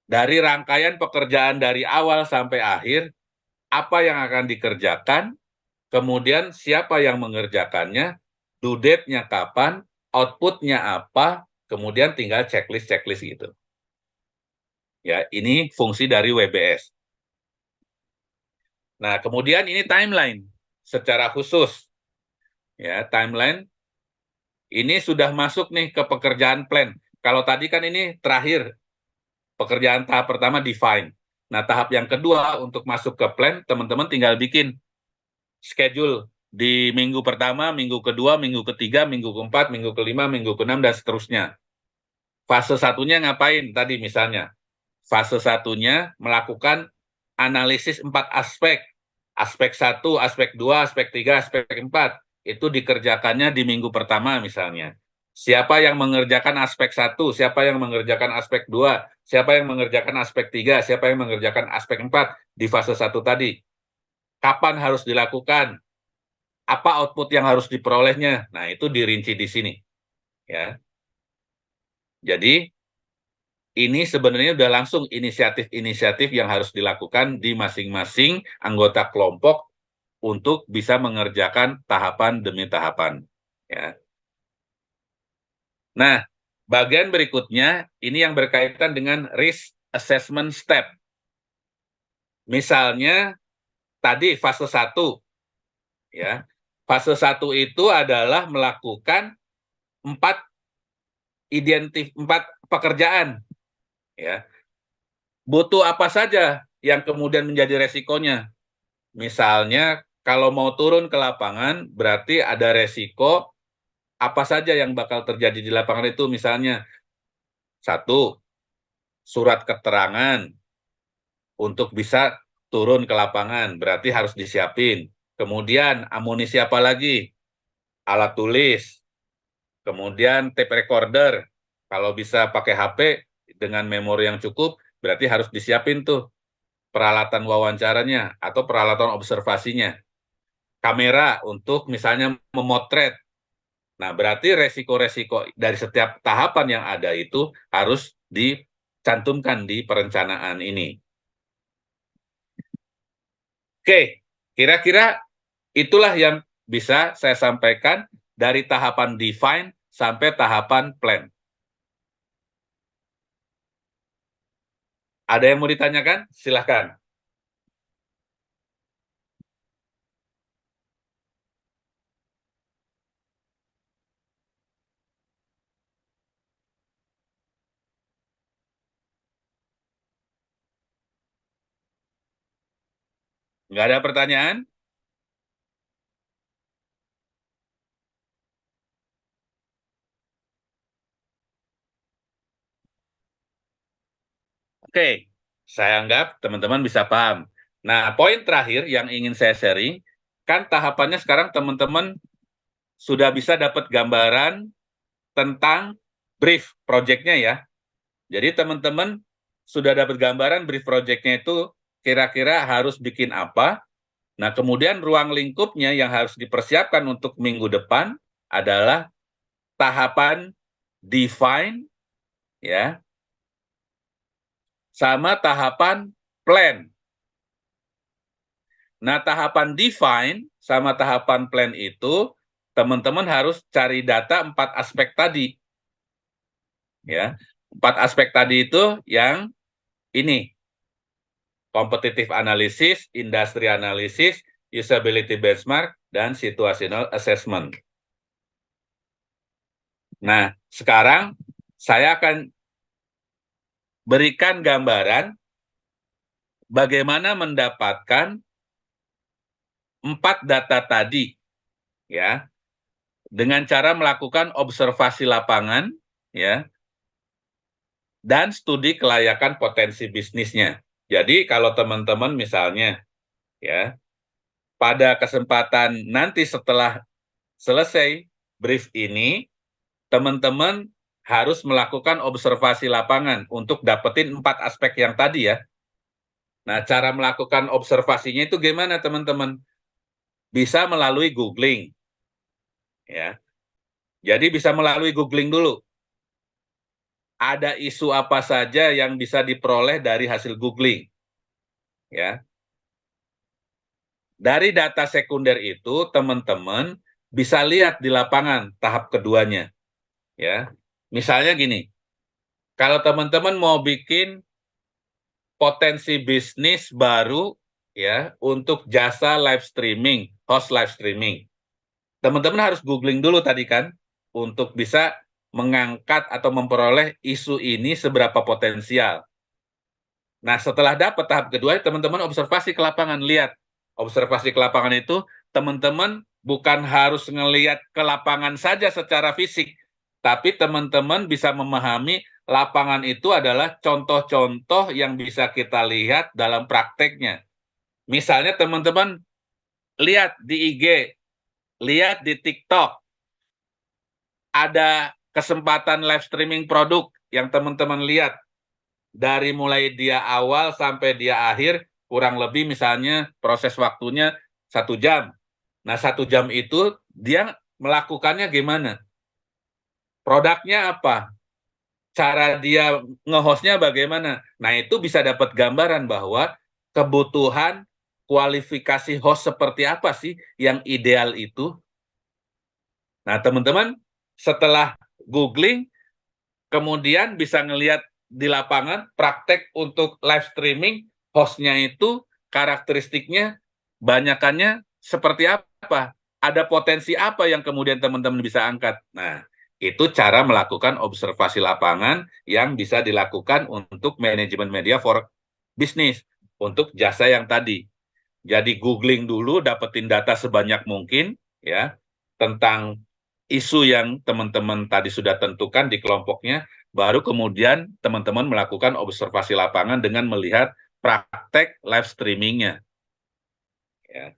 dari rangkaian pekerjaan dari awal sampai akhir, apa yang akan dikerjakan, kemudian siapa yang mengerjakannya, due date-nya kapan, output-nya apa, kemudian tinggal checklist gitu. Ya, ini fungsi dari WBS. Nah, kemudian ini timeline secara khusus. Ya, timeline ini sudah masuk nih ke pekerjaan plan. Kalau tadi kan ini terakhir, pekerjaan tahap pertama define. Nah, tahap yang kedua untuk masuk ke plan, teman-teman tinggal bikin schedule di minggu pertama, minggu kedua, minggu ketiga, minggu keempat, minggu kelima, minggu keenam, dan seterusnya. Fase satunya ngapain tadi misalnya? Fase satunya melakukan analisis 4 aspek. Aspek 1, aspek 2, aspek 3, aspek 4. Itu dikerjakannya di minggu pertama misalnya. Siapa yang mengerjakan aspek 1, siapa yang mengerjakan aspek 2, siapa yang mengerjakan aspek 3, siapa yang mengerjakan aspek 4 di fase 1 tadi. Kapan harus dilakukan? Apa output yang harus diperolehnya? Nah, itu dirinci di sini. Ya. Jadi ini sebenarnya udah langsung inisiatif-inisiatif yang harus dilakukan di masing-masing anggota kelompok untuk bisa mengerjakan tahapan demi tahapan. Ya. Nah, bagian berikutnya ini yang berkaitan dengan risk assessment step. Misalnya tadi fase 1, ya. Fase 1 itu adalah melakukan 4 pekerjaan. Ya. Butuh apa saja yang kemudian menjadi resikonya? Misalnya kalau mau turun ke lapangan berarti ada resiko apa saja yang bakal terjadi di lapangan itu. Misalnya 1, surat keterangan untuk bisa turun ke lapangan berarti harus disiapin. Kemudian amunisi apa lagi? Alat tulis. Kemudian tape recorder. Kalau bisa pakai HP dengan memori yang cukup berarti harus disiapin tuh peralatan wawancaranya atau peralatan observasinya. Kamera untuk misalnya memotret. Nah, berarti resiko-resiko dari setiap tahapan yang ada itu harus dicantumkan di perencanaan ini. Oke, kira-kira itulah yang bisa saya sampaikan dari tahapan define sampai tahapan plan. Ada yang mau ditanyakan? Silahkan. Nggak ada pertanyaan? Oke, saya anggap teman-teman bisa paham. Nah, poin terakhir yang ingin saya sharing, kan tahapannya sekarang teman-teman sudah bisa dapat gambaran tentang brief project-nya ya. Jadi teman-teman sudah dapat gambaran brief project-nya itu kira-kira harus bikin apa. Nah, kemudian ruang lingkupnya yang harus dipersiapkan untuk minggu depan adalah tahapan define, ya, sama tahapan plan. Nah, tahapan define sama tahapan plan itu teman-teman harus cari data 4 aspek tadi. Ya, 4 aspek tadi itu yang ini. Competitive analysis, industry analysis, usability benchmark, dan situational assessment. Nah, sekarang saya akan berikan gambaran bagaimana mendapatkan 4 data tadi, ya, dengan cara melakukan observasi lapangan, ya, dan studi kelayakan potensi bisnisnya. Jadi kalau teman-teman misalnya, ya, pada kesempatan nanti setelah selesai brief ini, teman-teman harus melakukan observasi lapangan untuk dapetin 4 aspek yang tadi, ya. Nah, cara melakukan observasinya itu gimana, teman-teman? Bisa melalui googling, ya. Jadi bisa melalui googling dulu. Ada isu apa saja yang bisa diperoleh dari hasil googling, ya. Dari data sekunder itu, teman-teman bisa lihat di lapangan tahap keduanya, ya. Misalnya gini, kalau teman-teman mau bikin potensi bisnis baru, ya, untuk jasa live streaming, host live streaming, teman-teman harus googling dulu tadi kan, untuk bisa mengangkat atau memperoleh isu ini seberapa potensial. Nah, setelah dapat tahap kedua, teman-teman observasi ke lapangan, lihat. Observasi ke lapangan itu, teman-teman bukan harus ngelihat ke lapangan saja secara fisik, tapi teman-teman bisa memahami lapangan itu adalah contoh-contoh yang bisa kita lihat dalam prakteknya. Misalnya teman-teman lihat di IG, lihat di TikTok, ada kesempatan live streaming produk yang teman-teman lihat, dari mulai dia awal sampai dia akhir, kurang lebih misalnya proses waktunya 1 jam. Nah, 1 jam itu dia melakukannya gimana? Produknya apa? Cara dia nge-hostnya bagaimana? Nah, itu bisa dapat gambaran bahwa kebutuhan kualifikasi host seperti apa sih yang ideal itu. Nah, teman-teman setelah googling, kemudian bisa ngelihat di lapangan praktek untuk live streaming, hostnya itu karakteristiknya banyakannya seperti apa? Ada potensi apa yang kemudian teman-teman bisa angkat? Nah, itu cara melakukan observasi lapangan yang bisa dilakukan untuk manajemen media for bisnis, untuk jasa yang tadi. Jadi googling dulu, dapetin data sebanyak mungkin, ya, tentang isu yang teman-teman tadi sudah tentukan di kelompoknya, baru kemudian teman-teman melakukan observasi lapangan dengan melihat praktek live streamingnya. Ya.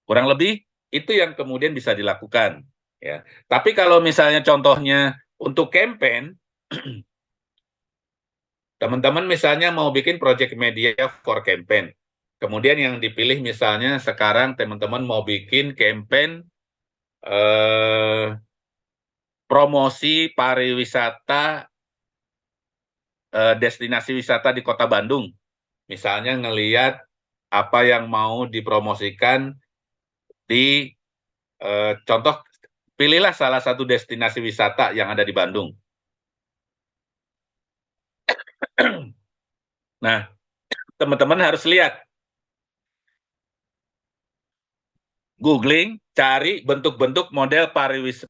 Kurang lebih itu yang kemudian bisa dilakukan. Ya. Tapi kalau misalnya contohnya untuk campaign, teman-teman misalnya mau bikin project media for campaign, kemudian yang dipilih misalnya sekarang teman-teman mau bikin campaign promosi pariwisata, destinasi wisata di Kota Bandung. Misalnya ngelihat apa yang mau dipromosikan di contoh, pilihlah salah satu destinasi wisata yang ada di Bandung. Nah, teman-teman harus lihat, googling, cari bentuk-bentuk model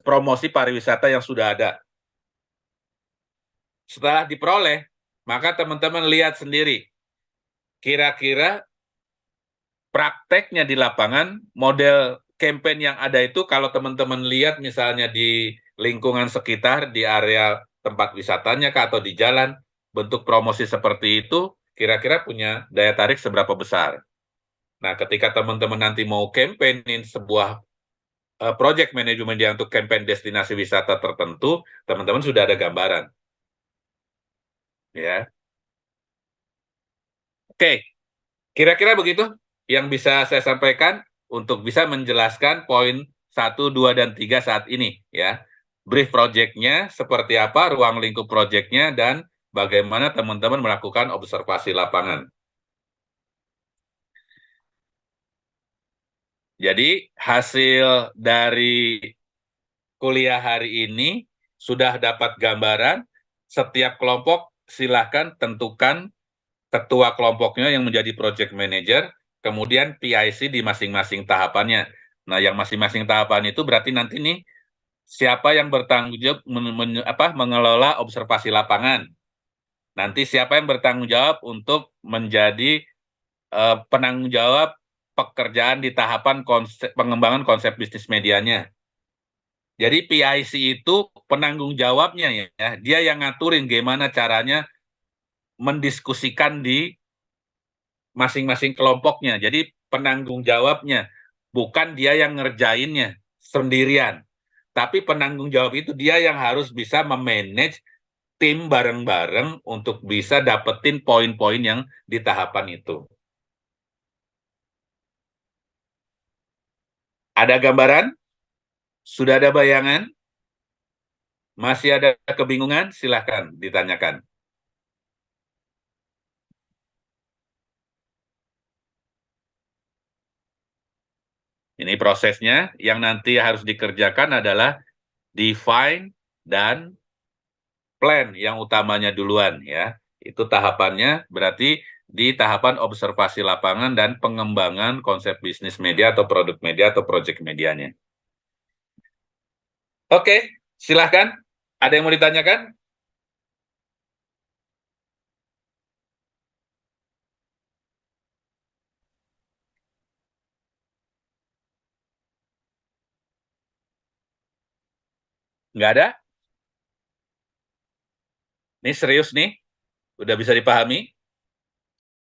promosi pariwisata yang sudah ada. Setelah diperoleh, maka teman-teman lihat sendiri, kira-kira prakteknya di lapangan, model campaign yang ada itu, kalau teman-teman lihat misalnya di lingkungan sekitar, di area tempat wisatanya atau di jalan, bentuk promosi seperti itu, kira-kira punya daya tarik seberapa besar. Nah, ketika teman-teman nanti mau campaignin sebuah project management dia untuk campaign destinasi wisata tertentu, teman-teman sudah ada gambaran. ya. Oke, kira-kira begitu yang bisa saya sampaikan untuk bisa menjelaskan poin 1, 2, dan 3 saat ini, ya. Brief project-nya seperti apa, ruang lingkup project-nya, dan bagaimana teman-teman melakukan observasi lapangan. Jadi, hasil dari kuliah hari ini sudah dapat gambaran, setiap kelompok silahkan tentukan ketua kelompoknya yang menjadi project manager, kemudian PIC di masing-masing tahapannya. Nah, yang masing-masing tahapan itu berarti nanti nih, siapa yang bertanggung jawab mengelola observasi lapangan. Nanti siapa yang bertanggung jawab untuk menjadi penanggung jawab pekerjaan di tahapan pengembangan konsep bisnis medianya. Jadi PIC itu penanggung jawabnya ya, dia yang ngaturin gimana caranya mendiskusikan di masing-masing kelompoknya. Jadi penanggung jawabnya, bukan dia yang ngerjainnya sendirian. Tapi penanggung jawab itu dia yang harus bisa memanage tim bareng-bareng untuk bisa dapetin poin-poin yang di tahapan itu. Ada gambaran? Sudah ada bayangan? Masih ada kebingungan? Silahkan ditanyakan. Ini prosesnya, yang nanti harus dikerjakan adalah define dan plan yang utamanya duluan ya. Itu tahapannya berarti di tahapan observasi lapangan dan pengembangan konsep bisnis media atau produk media atau project medianya. Oke, silahkan. Ada yang mau ditanyakan? Nggak ada? Ini serius nih? Udah bisa dipahami?